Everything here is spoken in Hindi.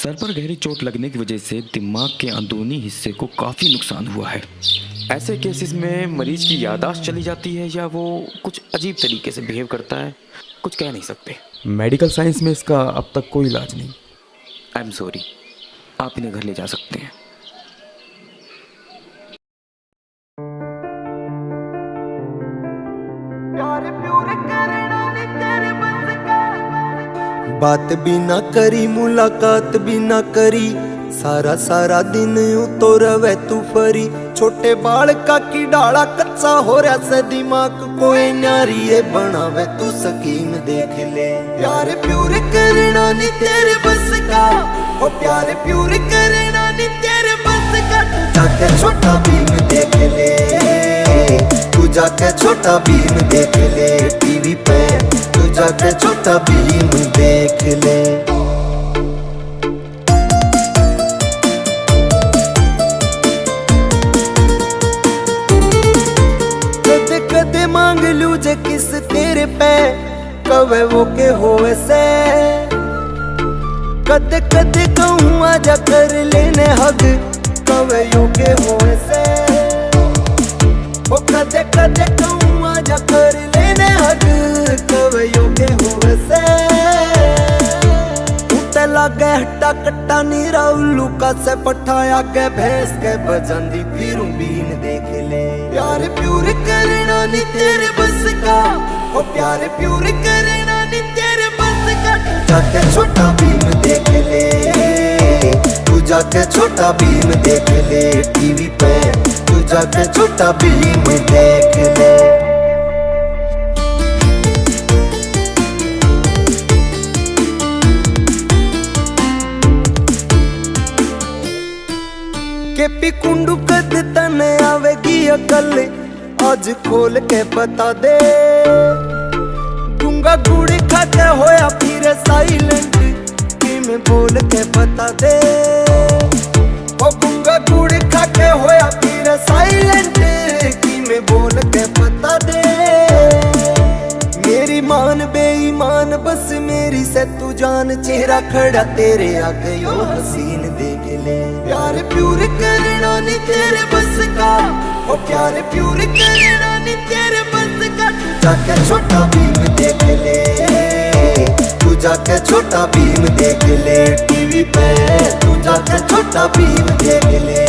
सर पर गहरी चोट लगने की वजह से दिमाग के अंदरूनी हिस्से को काफ़ी नुकसान हुआ है। ऐसे केसेस में मरीज की याददाश्त चली जाती है या वो कुछ अजीब तरीके से बिहेव करता है, कुछ कह नहीं सकते। मेडिकल साइंस में इसका अब तक कोई इलाज नहीं। आई एम सॉरी, आप इन्हें घर ले जा सकते हैं। बात भी ना करी, मुलाकात भी ना करी, सारा सारा दिन उतो रवे तू फरी। छोटे बाल का की डाला कच्चा हो रहा से दिमाग कोई न्यारी है बनावे तू स्कीम देख ले। प्यार प्यूर करना नी तेरे बस का, ओ प्यार प्यूर करना नी तेरे बस का। तू जाके छोटा भीम देख ले, तू जाके छोटा भीम देख ले टीवी पे, तू जाके छोटा भीम देख ले। कदे कदे मांग लू जे किस तेरे पे, कवे वो के होवे से। कदे कदे कहूँ आजा कर लेने हग, कवे यो के होवे से। ओ कदे कदे कहूँ आजा कर लेने हग, कवे यो के होवे से। उते लागे हट्टा कट्टा नीरा उल्लू का से पठाया के भैंस के बजांदी फिरूं बीन देख ले। प्यार प्यूर करना नी तेरे बस का, ओ प्यार प्यूर करना नी तेरे बस का। तू जाके छोटा भीम देख ले, तू जाके छोटा भीम देख ले टीवी पे, तू जाके छोटा भीम देख ले। केपी कुंडू कद तने आवेगी अकल, आज खोल के बता दे। गुंगा गुड़ी खा के होया फिर साइलेंट, कि मैं बोल के बता दे। ओ गुंगा गुड़ी खा के होया फिर साइलेंट, कि मैं बोल के बता दे। मेरी मान बेईमान बस मेरी से तू जान, चेहरा खड़ा तेरे आगे यो हसीन देख ले। प्यार प्यूर करना नी तेरे बस का, ओ प्यार प्यूर करना नी तेरे बस का। तू जाके छोटा भीम देख ले, तू जाके छोटा भीम देख ले टीवी पे, तू जाके छोटा भीम देख ले।